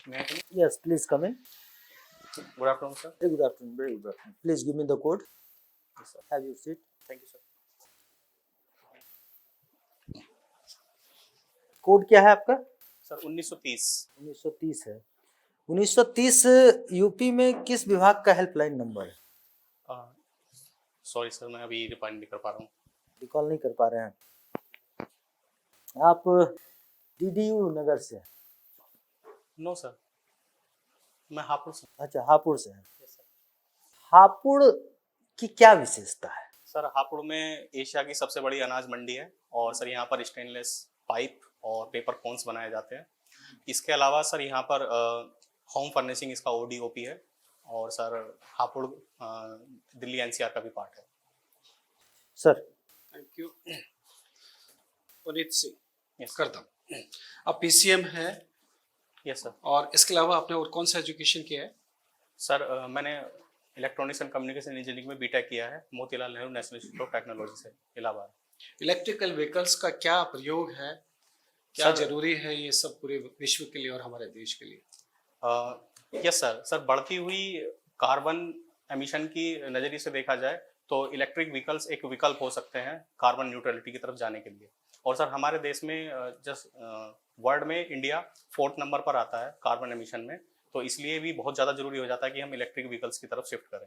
May I come in? Yes, please come in. Good afternoon, sir. Very good afternoon. Very good afternoon. Please give me the code. Yes, sir. Have your seat. Thank you, sir. Code क्या है आपका? Sir 1930। 1930 है। 1930 UP में किस विभाग का helpline number है? Sorry sir, मैं अभी रिफाइंड नहीं कर पा रहा हूँ। रिकॉल नहीं कर पा रहे हैं आप? डीडीयू नगर से? नो सर, मैं हापुड़ से। अच्छा, हापुड़ से है। Yes sir. हापुड़ की क्या विशेषता है? सर हापुड़ में एशिया की सबसे बड़ी अनाज मंडी है और सर यहाँ पर स्टेनलेस पाइप और पेपर कोन्स बनाए जाते हैं। इसके अलावा सर यहाँ पर होम फर्निशिंग इसका ओडीओपी है और सर हापुड़ दिल्ली एनसीआर का भी पार्ट है। Sir thank you. Puneet Singh yes करता हूँ। आप पीसीएम है? Yes sir. और इसके अलावा आपने और कौन सा एजुकेशन किया है? सर मैंने इलेक्ट्रॉनिक्स एंड कम्युनिकेशन इंजीनियरिंग में बीटेक किया है Motilal Nehru national institute of technology से, इलाहाबाद। इलेक्ट्रिकल व्हीकल्स का क्या प्रयोग है, क्या जरूरी है ये सब पूरे विश्व के लिए और हमारे देश के लिए? Yes sir. सर बढ़ती हुई कार्बन एमिशन की नज़रिए से देखा जाए तो इलेक्ट्रिक व्हीकल्स एक विकल्प हो सकते हैं कार्बन न्यूट्रलिटी की तरफ जाने के लिए। और सर हमारे देश में वर्ल्ड में इंडिया 4th नंबर पर आता है कार्बन एमिशन में, तो इसलिए भी बहुत ज़्यादा जरूरी हो जाता है कि हम इलेक्ट्रिक व्हीकल्स की तरफ शिफ्ट करें।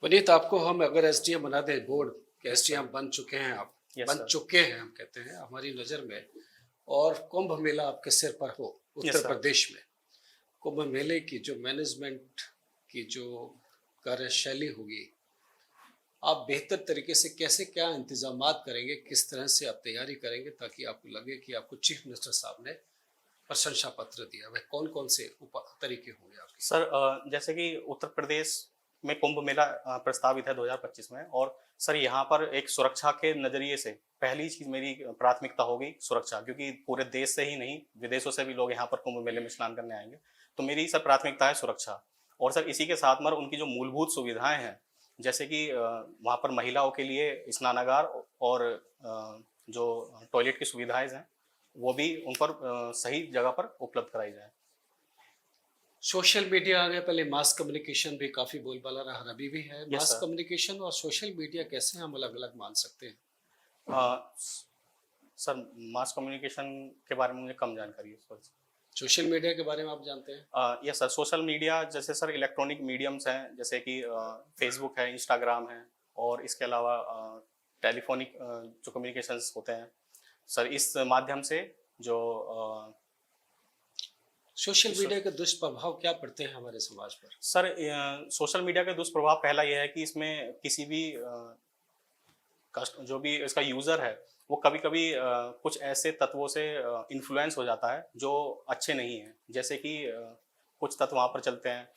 पुनीत, आपको हम अगर एसडीएम बना दें, बोर्ड के एसडीएम बन चुके हैं आप? Yes, बन sir. चुके हैं हम कहते हैं हमारी नज़र में, और कुंभ मेला आपके सिर पर हो उत्तर sir. प्रदेश में, कुंभ मेले की जो मैनेजमेंट की जो कार्यशैली होगी, आप बेहतर तरीके से कैसे क्या इंतजामात करेंगे, किस तरह से आप तैयारी करेंगे ताकि आपको लगे कि आपको चीफ मिनिस्टर साहब ने प्रशंसा पत्र दिया? वह कौन कौन से तरीके होंगे आपके? सर जैसे कि उत्तर प्रदेश में कुंभ मेला प्रस्तावित है 2025 में, और सर यहाँ पर एक सुरक्षा के नज़रिए से पहली चीज़ मेरी प्राथमिकता होगी सुरक्षा, क्योंकि पूरे देश से ही नहीं विदेशों से भी लोग यहाँ पर कुंभ मेले में स्नान करने आएंगे, तो मेरी सर प्राथमिकता है सुरक्षा। और सर इसी के साथ में उनकी जो मूलभूत सुविधाएं हैं, जैसे कि वहाँ पर महिलाओं के लिए स्नानागार और जो टॉयलेट की सुविधाएं हैं वो भी उन पर सही जगह पर उपलब्ध कराई जाए। सोशल मीडिया आ गया, पहले मास कम्युनिकेशन भी काफ़ी बोलबाला रहा, अभी भी है। Yes, मास sir. कम्युनिकेशन और सोशल मीडिया कैसे हम अलग अलग मान सकते हैं? सर मास कम्युनिकेशन के बारे में मुझे कम जानकारी है। सोशल मीडिया के बारे में आप जानते हैं? Yes sir. सोशल मीडिया जैसे सर इलेक्ट्रॉनिक मीडियम्स हैं, जैसे कि फेसबुक है, इंस्टाग्राम है, और इसके अलावा टेलीफोनिक जो कम्युनिकेशंस होते हैं सर, इस माध्यम से जो सोशल मीडिया के दुष्प्रभाव क्या पड़ते हैं हमारे समाज पर? सर सोशल मीडिया के दुष्प्रभाव पहला यह है कि इसमें किसी भी जो भी इसका यूज़र है वो कभी कभी कुछ ऐसे तत्वों से इन्फ्लुएंस हो जाता है जो अच्छे नहीं हैं। जैसे कि कुछ तत्व वहाँ पर चलते हैं,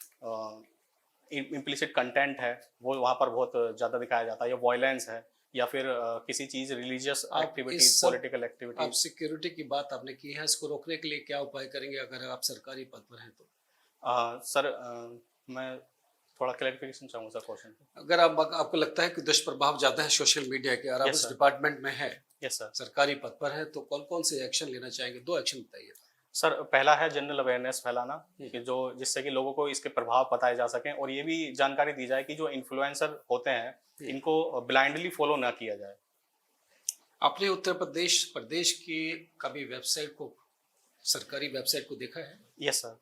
इम्प्लिसिट कंटेंट है वो वहाँ पर बहुत ज़्यादा दिखाया जाता है, या वॉयलेंस है, या फिर किसी चीज़ रिलीजियस एक्टिविटीज, पॉलिटिकल एक्टिविटीज। आप सिक्योरिटी की बात आपने की है, इसको रोकने के लिए क्या उपाय करेंगे अगर आप सरकारी पद पर हैं तो? सर मैं थोड़ा क्लैरिफिकेशन चाहूँगा सर क्वेश्चन। अगर आपको लगता है कि दुष्प्रभाव ज़्यादा है सोशल मीडिया के और आप उस डिपार्टमेंट में है, यस सर, सरकारी पद पर है, तो कौन कौन से एक्शन लेना चाहेंगे? 2 एक्शन बताइए। सर पहला है जनरल अवेयरनेस फैलाना, कि जो जिससे कि लोगों को इसके प्रभाव बताए जा सकें, और ये भी जानकारी दी जाए कि जो इन्फ्लुएंसर होते हैं इनको ब्लाइंडली फॉलो ना किया जाए। आपने उत्तर प्रदेश की कभी वेबसाइट को, सरकारी वेबसाइट को देखा है? Yes sir.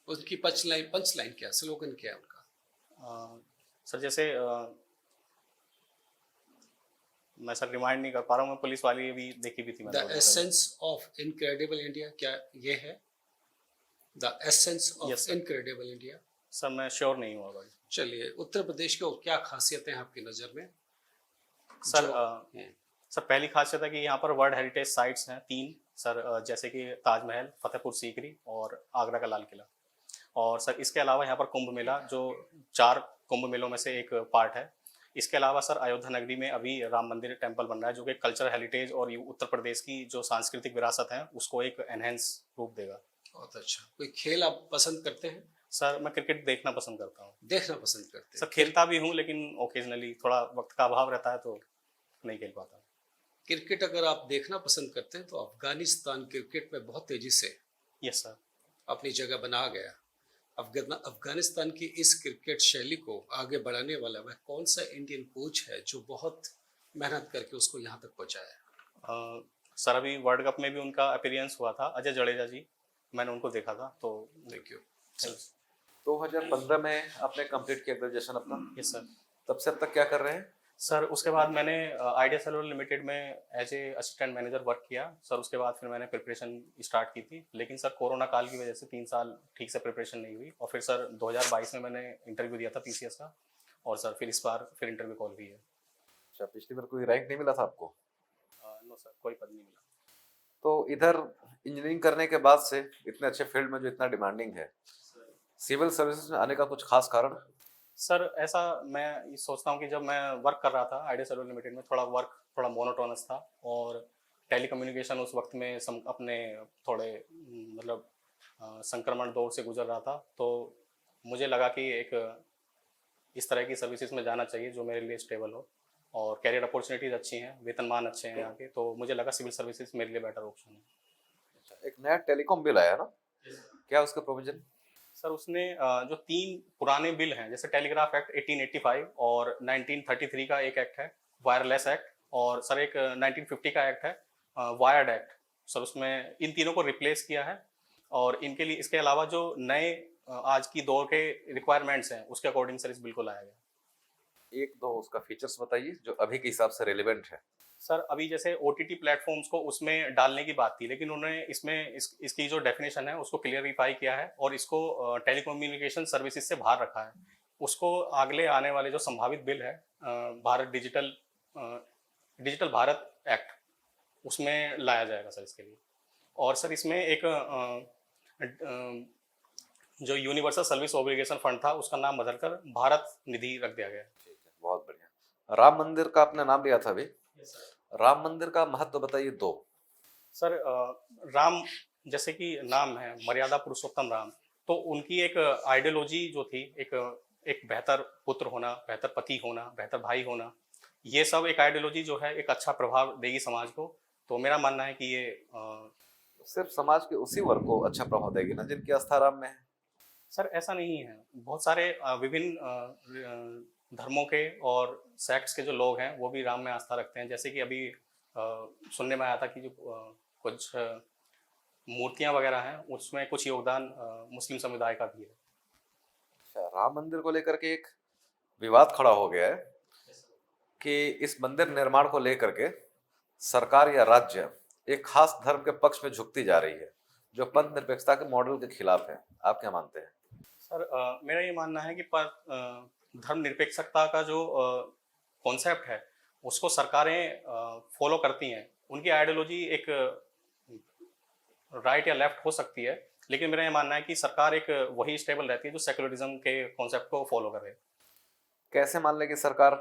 उसकी पंचलाइन क्या, स्लोगन क्या है उनका? सर जैसे मैं सर रिमाइंड नहीं कर पा रहा हूँ, मैं पुलिस वाली भी देखी भी थी मैंने। The essence of incredible India, क्या ये है the essence of incredible India? Sir मैं श्योर नहीं हुआ भाई। चलिए, उत्तर प्रदेश की क्या खासियतें हैं आपकी नज़र में? सर सर पहली खासियत है कि यहाँ पर वर्ल्ड हेरिटेज साइट्स हैं 3 सर, जैसे कि ताजमहल, फतेहपुर सीकरी और आगरा का लाल किला। और सर इसके अलावा यहाँ पर कुंभ मेला जो 4 कुंभ मेलों में से एक पार्ट है। इसके अलावा सर अयोध्या नगरी में अभी राम मंदिर टेम्पल बन रहा है, जो कि कल्चरल हेरिटेज और उत्तर प्रदेश की जो सांस्कृतिक विरासत है उसको एक एनहेंस रूप देगा। बहुत अच्छा। कोई खेल आप पसंद करते हैं? सर मैं क्रिकेट देखना पसंद करता हूँ। देखना पसंद करते हैं? सर खेलता भी हूँ, लेकिन ओकेजनली थोड़ा वक्त का अभाव रहता है तो नहीं खेल पाता। क्रिकेट अगर आप देखना पसंद करते हैं तो अफगानिस्तान क्रिकेट में बहुत तेजी से यस सर अपनी जगह बना गया। अफगानिस्तान की इस क्रिकेट शैली को आगे बढ़ाने वाला वह कौन सा इंडियन कोच है जो बहुत मेहनत करके उसको यहाँ तक पहुँचाया? सर अभी वर्ल्ड कप में भी उनका अपीयरेंस हुआ था, अजय जडेजा जी, मैंने उनको देखा था। तो थैंक यू। 2015 में आपने कंप्लीट किया ग्रेजुएशन अपना, यस सर। तब से अब तक क्या कर रहे हैं? सर उसके बाद मैंने आइडिया सेलुलर लिमिटेड में as a assistant manager work किया सर। उसके बाद फिर मैंने प्रिपरेशन स्टार्ट की थी, लेकिन सर कोरोना काल की वजह से 3 साल ठीक से प्रिपरेशन नहीं हुई। और फिर सर 2022 में मैंने इंटरव्यू दिया था पीसीएस का, और सर फिर इस बार फिर इंटरव्यू कॉल हुई है। अच्छा, पिछली बार कोई रैंक नहीं मिला था आपको? नो सर, कोई पद नहीं मिला। तो इधर इंजीनियरिंग करने के बाद से इतने अच्छे फील्ड में जो इतना डिमांडिंग है, सिविल सर्विसेज में आने का कुछ खास कारण? सर ऐसा मैं ये सोचता हूँ कि जब मैं वर्क कर रहा था आइडिया सेलुलर लिमिटेड में, थोड़ा मोनोटोनस था, और टेलीकम्युनिकेशन उस वक्त में अपने थोड़े मतलब संक्रमण दौर से गुजर रहा था। तो मुझे लगा कि एक इस तरह की सर्विसेज में जाना चाहिए जो मेरे लिए स्टेबल हो, और कैरियर अपॉर्चुनिटीज़ अच्छी हैं, वेतनमान अच्छे हैं यहाँ के, तो मुझे लगा सिविल सर्विसेज मेरे लिए बेटर ऑप्शन है। एक नया टेलीकॉम बिल आया ना, क्या उसका प्रोविजन? सर उसने जो 3 पुराने बिल हैं, जैसे टेलीग्राफ एक्ट 1885 और 1933 का एक एक्ट है वायरलेस एक्ट, और सर एक 1950 का एक्ट है वायर्ड एक्ट। सर उसमें इन तीनों को रिप्लेस किया है, और इनके लिए इसके अलावा जो नए आज की दौर के रिक्वायरमेंट्स हैं उसके अकॉर्डिंग सर इस बिल को लाया गया। एक दो उसका फीचर्स बताइए जो अभी के हिसाब से रेलेवेंट है। सर अभी जैसे ओटीटी प्लेटफॉर्म्स को उसमें डालने की बात थी, लेकिन उन्होंने इसमें इसकी जो डेफिनेशन है उसको क्लियरिफाई किया है, और इसको टेलीकम्युनिकेशन सर्विसेज से बाहर रखा है। उसको अगले आने वाले जो संभावित बिल है भारत डिजिटल भारत एक्ट, उसमें लाया जाएगा सर इसके लिए। और सर इसमें एक जो यूनिवर्सल सर्विस ऑब्लिगेशन फंड था उसका नाम बदलकर भारत निधि रख दिया गया है। ठीक है, बहुत बढ़िया। राम मंदिर का आपने नाम लिया था अभी, राम मंदिर का महत्व बताइए दो। सर राम जैसे कि नाम है मर्यादा पुरुषोत्तम राम, तो उनकी एक आइडियोलॉजी जो थी, एक बेहतर पुत्र होना, बेहतर पति होना, बेहतर भाई होना, ये सब एक आइडियोलॉजी जो है एक अच्छा प्रभाव देगी समाज को। तो मेरा मानना है कि ये सिर्फ समाज के उसी वर्ग को अच्छा प्रभाव देगी ना जिनकी आस्था राम में है? सर ऐसा नहीं है, बहुत सारे विभिन्न धर्मों के और सेक्ट्स के जो लोग हैं वो भी राम में आस्था रखते हैं। जैसे कि अभी सुनने में आया था कि जो कुछ मूर्तियां वगैरह हैं उसमें कुछ योगदान मुस्लिम समुदाय का भी है। अच्छा, राम मंदिर को लेकर के एक विवाद खड़ा हो गया है कि इस मंदिर निर्माण को लेकर के सरकार या राज्य एक खास धर्म के पक्ष में झुकती जा रही है जो पंथ निरपेक्षता के मॉडल के खिलाफ है। आप क्या मानते हैं? सर मेरा ये मानना है कि धर्म निरपेक्षता का जो कॉन्सेप्ट है उसको सरकारें फॉलो करती हैं। उनकी आइडियोलॉजी एक राइट या लेफ्ट हो सकती है, लेकिन मेरा ये मानना है कि सरकार एक वही स्टेबल रहती है जो सेकुलरिज्म के कॉन्सेप्ट को फॉलो कर रहे हैं। कैसे मान लें कि सरकार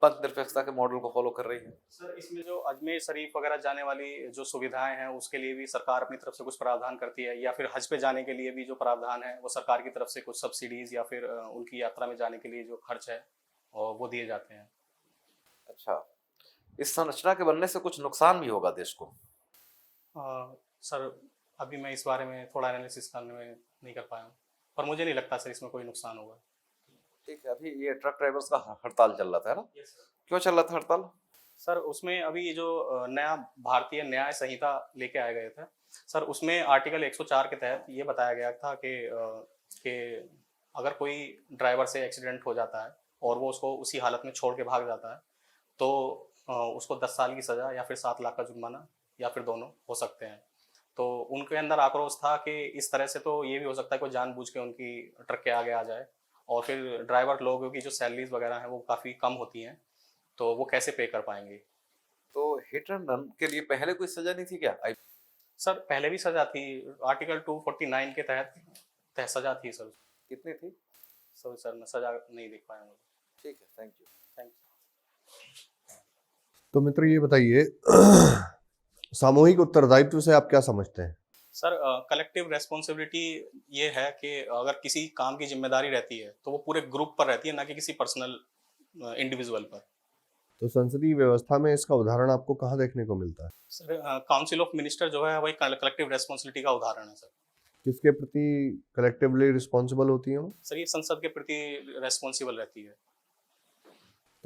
पंथ निरपेक्षता के मॉडल को फॉलो कर रही है? सर इसमें जो अजमेर शरीफ वगैरह जाने वाली जो सुविधाएं हैं उसके लिए भी सरकार अपनी तरफ से कुछ प्रावधान करती है, या फिर हज पे जाने के लिए भी जो प्रावधान है वो सरकार की तरफ से कुछ सब्सिडीज या फिर उनकी यात्रा में जाने के लिए जो खर्च है और वो दिए जाते हैं। अच्छा, इस संरचना के बनने से कुछ नुकसान भी होगा देश को? सर अभी मैं इस बारे में थोड़ा एनालिसिस करने में नहीं कर पाया हूँ, पर मुझे नहीं लगता सर इसमें कोई नुकसान होगा। ठीक है, अभी ये ट्रक ड्राइवर्स का हड़ताल चल रहा था, है ना? क्यों चल रहा था हड़ताल? सर उसमें अभी ये जो नया भारतीय न्याय संहिता लेके आए गए थे सर, उसमें आर्टिकल 104 के तहत ये बताया गया था कि अगर कोई ड्राइवर से एक्सीडेंट हो जाता है और वो उसको उसी हालत में छोड़ के भाग जाता है तो उसको 10 साल की सज़ा या फिर 7 लाख का जुर्माना या फिर दोनों हो सकते हैं। तो उनके अंदर आक्रोश था कि इस तरह से तो ये भी हो सकता है कोई जानबूझ के उनकी ट्रक के आगे आ जाए, और फिर ड्राइवर लोगों की जो सैलरीज वगैरह हैं वो काफ़ी कम होती हैं, तो वो कैसे पे कर पाएंगे। तो हिट एंड रन के लिए पहले कोई सजा नहीं थी क्या? सर पहले भी सजा थी, आर्टिकल 249 के तहत सजा थी सर। कितनी थी? सर मैं सजा नहीं देख पाया हूँ। ठीक है, थैंक यू। Thank you. तो मित्र ये बताइए सामूहिक उत्तरदायित्व से आप क्या समझते हैं? सर कलेक्टिव रेस्पॉन्सिबिलिटी ये है कि अगर किसी काम की जिम्मेदारी रहती है तो वो पूरे ग्रुप पर रहती है, ना कि किसी पर्सनल इंडिविजुअल पर। तो संसदीय व्यवस्था में इसका उदाहरण आपको कहाँ देखने को मिलता है? सर काउंसिल ऑफ मिनिस्टर जो है वही कलेक्टिव रेस्पॉन्सिबिलिटी का उदाहरण है सर। किसके प्रति कलेक्टिवली रिस्पॉन्सिबल होती हैं वो? सर ये संसद के प्रति रेस्पॉन्सिबल रहती है।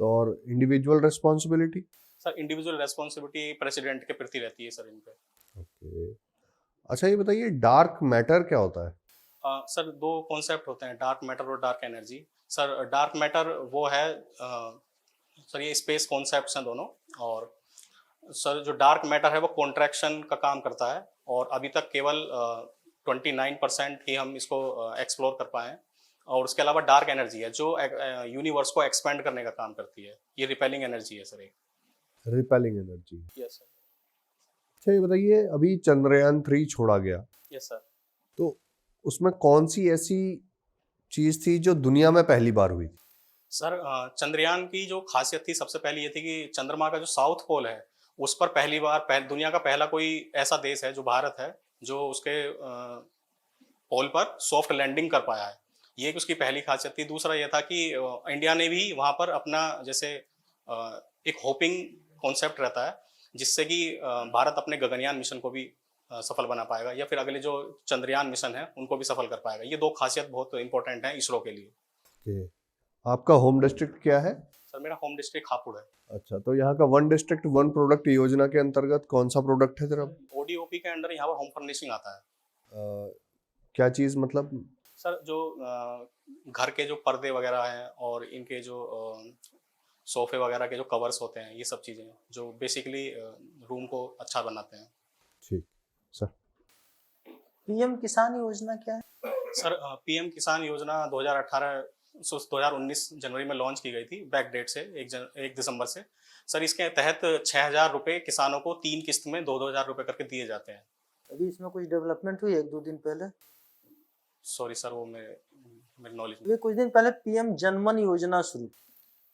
तो और individual responsibility? Sir individual responsibility president के प्रति रहती है सर इन पे। ओके, अच्छा ये बताइए डार्क मैटर क्या होता है? सर दो कॉन्सेप्ट होते हैं, डार्क मैटर और dark energy. Sir dark matter वो है सर ये स्पेस कॉन्सेप्ट्स हैं दोनों। और सर जो डार्क मैटर है वो कॉन्ट्रैक्शन का काम करता है और अभी तक केवल 29% ही हम इसको एक्सप्लोर कर पाए हैं। और उसके अलावा डार्क एनर्जी है जो यूनिवर्स को एक्सपेंड करने का काम करती है। ये रिपेलिंग एनर्जी है सर एक। Repelling energy. Yes sir. अच्छा ये बताइए अभी चंद्रयान 3 छोड़ा गया, यस सर। तो उसमें कौन सी ऐसी चीज थी जो दुनिया में पहली बार हुई थी? सर चंद्रयान की जो खासियत थी सबसे पहली ये थी कि चंद्रमा का जो साउथ पोल है उस पर पहली बार दुनिया का पहला कोई ऐसा देश है जो भारत है जो उसके पोल पर सॉफ्ट लैंडिंग कर पाया है। ये एक उसकी पहली खासियत थी। दूसरा ये था कि इंडिया ने भी वहाँ पर अपना जैसे एक होपिंग कॉन्सेप्ट रहता है जिससे कि भारत अपने गगनयान मिशन को भी सफल बना पाएगा या फिर अगले जो चंद्रयान मिशन है उनको भी सफल कर पाएगा। ये दो खासियत बहुत इंपॉर्टेंट है इसरो के लिए। Okay. आपका होम डिस्ट्रिक्ट क्या है? सर मेरा होम डिस्ट्रिक्ट हापुड़ है। अच्छा, तो यहाँ का वन डिस्ट्रिक्ट वन प्रोडक्ट योजना के अंतर्गत कौन सा प्रोडक्ट है जरा? ओडीओपी के अंडर यहाँ पर होम फर्निशिंग आता है। क्या चीज मतलब? सर जो घर के जो पर्दे वगैरह हैं और इनके जो सोफे वगैरह के जो कवर्स होते हैं ये सब चीज़ें जो बेसिकली रूम को अच्छा बनाते हैं। ठीक सर। पीएम किसान योजना क्या है? सर पीएम किसान योजना 2019 जनवरी में लॉन्च की गई थी बैक डेट से 1 दिसंबर से। सर इसके तहत 6,000 रुपये किसानों को 3 किस्त में 2-2 हज़ार रुपये करके दिए जाते हैं। अभी इसमें कुछ डेवलपमेंट हुई 1-2 दिन पहले? सॉरी सर वो मेरे नॉलेज में। ये कुछ दिन पहले पीएम जनमन योजना शुरू।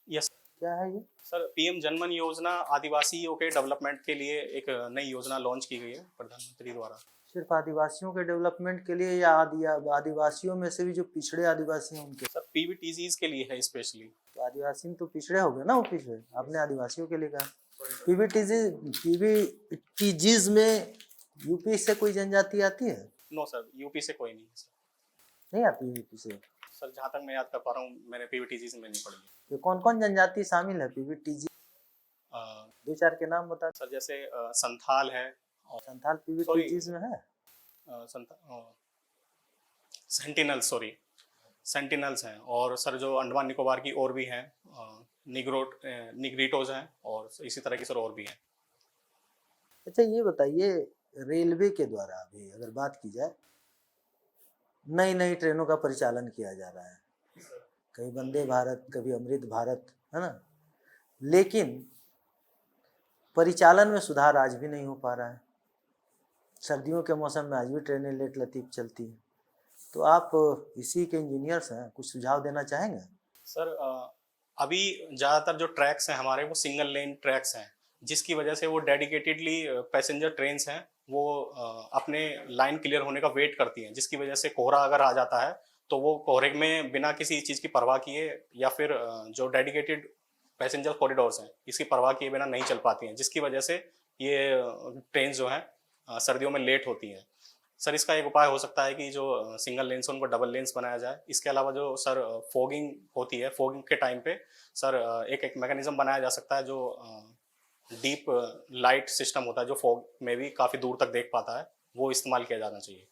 यस क्या है ये? सर पीएम जनमन योजना आदिवासियों के डेवलपमेंट के लिए एक नई योजना लॉन्च की गई है प्रधानमंत्री द्वारा। सिर्फ आदिवासियों के डेवलपमेंट के लिए या आदिवासियों में से भी जो पिछड़े आदिवासी हैं उनके? सर पीवीटीजीज के लिए है स्पेशली। तो आदिवासी में तो पिछड़े हो गए ना, वो पिछड़े, आपने आदिवासियों के लिए कहा। पीवीटीजीज में यूपी से कोई जनजाति आती है? नो सर यूपी से कोई नहीं है सर। नहीं आती यूपी से? सर जहाँ तक मैं याद कर पा रहा हूँ मैंने पीवीटीजीज में नहीं पढ़ी है। तो कौन कौन जनजाति शामिल है पीवीटीजी? 2-4 के नाम बता। सर जैसे संथाल है और संथाल पीवीटीजीज में है? सेंटिनल्स हैं और सर जो अंडमान निकोबार की और भी हैं निग्रिटोज हैं और इसी तरह की सर और भी हैं। अच्छा ये बताइए रेलवे के द्वारा अभी अगर बात की जाए नई नई ट्रेनों का परिचालन किया जा रहा है, कभी वंदे भारत कभी अमृत भारत, है ना, लेकिन परिचालन में सुधार आज भी नहीं हो पा रहा है। सर्दियों के मौसम में आज भी ट्रेनें लेट लतीफ चलती हैं। तो आप इसी के इंजीनियर्स हैं, कुछ सुझाव देना चाहेंगे? सर अभी ज़्यादातर जो ट्रैक्स हैं हमारे वो सिंगल लेन ट्रैक्स हैं जिसकी वजह से वो डेडिकेटेडली पैसेंजर ट्रेन्स हैं वो अपने लाइन क्लियर होने का वेट करती हैं, जिसकी वजह से कोहरा अगर आ जाता है तो वो कोहरे में बिना किसी चीज़ की परवाह किए या फिर जो डेडिकेटेड पैसेंजर कॉरिडोर्स हैं इसकी परवाह किए बिना नहीं चल पाती हैं, जिसकी वजह से ये ट्रेन जो हैं सर्दियों में लेट होती हैं। सर इसका एक उपाय हो सकता है कि जो सिंगल लेन्स है उनको डबल लेन्स बनाया जाए। इसके अलावा जो सर फोगिंग होती है, फोगिंग के टाइम पे सर एक मैकेनिज्म बनाया जा सकता है जो डीप लाइट सिस्टम होता है जो फॉग में भी काफ़ी दूर तक देख पाता है, वो इस्तेमाल किया जाना चाहिए।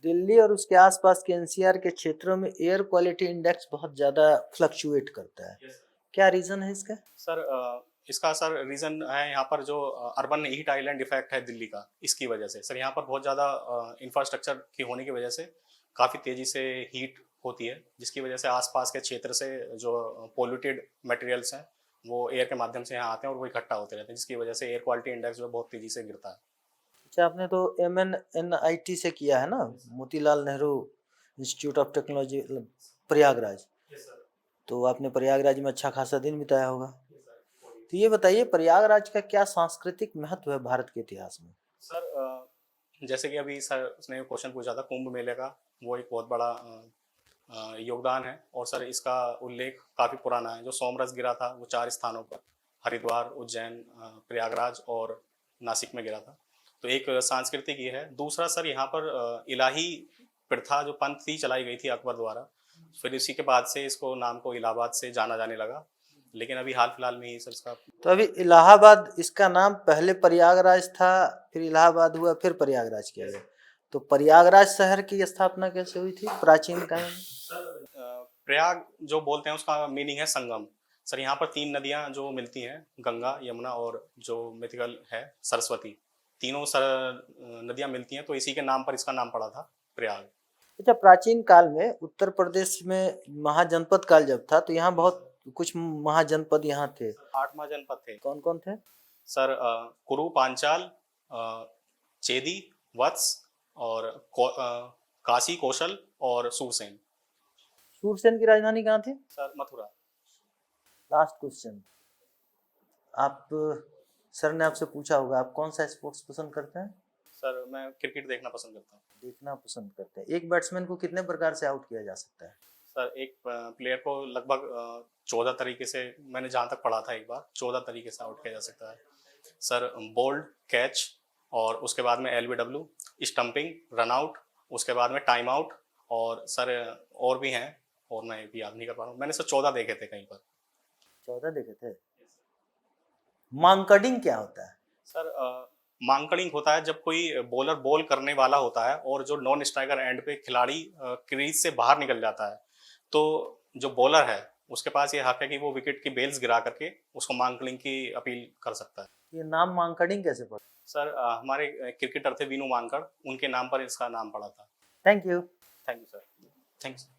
दिल्ली और उसके आसपास के एनसीआर के क्षेत्रों में एयर क्वालिटी इंडेक्स बहुत ज़्यादा फ्लक्चुएट करता है। क्या रीज़न है इसका? सर इसका सर रीज़न है यहाँ पर जो अर्बन हीट आइलैंड इफेक्ट है दिल्ली का, इसकी वजह से सर यहाँ पर बहुत ज़्यादा इंफ्रास्ट्रक्चर की होने की वजह से काफ़ी तेज़ी से हीट होती है, जिसकी वजह से आसपास के क्षेत्र से जो पोल्यूटेड मटेरियल्स हैं वो एयर के माध्यम से यहाँ आते हैं और वो इकट्ठा होते रहते हैं, जिसकी वजह से एयर क्वालिटी इंडेक्स जो बहुत तेज़ी से गिरता है। अच्छा आपने तो MNNIT से किया है ना, Motilal Nehru institute of technology Prayagraj, तो आपने प्रयागराज में अच्छा खासा दिन बिताया होगा। तो ये बताइए प्रयागराज का क्या सांस्कृतिक महत्व है भारत के इतिहास में? सर जैसे कि अभी सर उसने क्वेश्चन पूछा था कुंभ मेले का, वो एक बहुत बड़ा योगदान है और सर इसका उल्लेख काफ़ी पुराना है। जो सोमरस गिरा था वो 4 स्थानों पर, हरिद्वार, उज्जैन, प्रयागराज और नासिक में गिरा था। तो एक सांस्कृतिक ये है। दूसरा सर यहाँ पर इलाही प्रथा जो पंथी चलाई गई थी अकबर द्वारा, फिर इसी के बाद से इसको नाम को इलाहाबाद से जाना जाने लगा, लेकिन अभी हाल फिलहाल में ही सर इसका तो अभी इलाहाबाद, इसका नाम पहले प्रयागराज था, फिर इलाहाबाद हुआ, फिर प्रयागराज किया गया। तो प्रयागराज शहर की स्थापना कैसे हुई थी प्राचीन काल में? प्रयाग जो बोलते हैं उसका मीनिंग है संगम। सर यहाँ पर 3 नदियाँ जो मिलती हैं, गंगा, यमुना और जो मिथिगल है सरस्वती, तीनों नदियाँ मिलती हैं, तो इसी के नाम पर इसका नाम पड़ा था प्रयाग। अच्छा, प्राचीन काल में उत्तर प्रदेश में महाजनपद काल जब था तो यहाँ बहुत कुछ महाजनपद यहाँ थे। 8 महाजनपद थे कौन कौन थे? सर। कुरु, पांचाल, चेदी, वत्स और काशी, कौशल और सूरसेन। सूरसेन की राजधानी कहाँ थी? सर मथुरा। लास्ट क्वेश्चन, आप, सर ने आपसे पूछा होगा आप कौन सा स्पोर्ट्स पसंद करते हैं? सर मैं क्रिकेट देखना पसंद करता हूँ। देखना पसंद करते हैं। एक बैट्समैन को कितने प्रकार से आउट किया जा सकता है? सर एक प्लेयर को लगभग 14 तरीके से, मैंने जहाँ तक पढ़ा था एक बार, 14 तरीके से आउट किया जा सकता है सर। बोल्ड, कैच, और उसके बाद में LBW, स्टंपिंग, रन आउट, उसके बाद में टाइम आउट, और सर और भी हैं, और मैं भी याद नहीं कर पा रहा हूँ। मैंने सर 14 देखे थे कहीं पर। 14 देखे थे। मांकडिंग क्या होता है? सर मांकडिंग होता है जब कोई बॉलर बॉल करने वाला होता है और जो नॉन स्ट्राइकर एंड पे खिलाड़ी क्रीज से बाहर निकल जाता है, तो जो बॉलर है उसके पास ये हक है कि वो विकेट की बेल्स गिरा करके उसको मांकडिंग की अपील कर सकता है। ये नाम मांकडिंग कैसे पड़ा? सर हमारे क्रिकेटर थे वीनू मांकड़, उनके नाम पर इसका नाम पड़ा था। Thank you. Thank you sir. Thank you.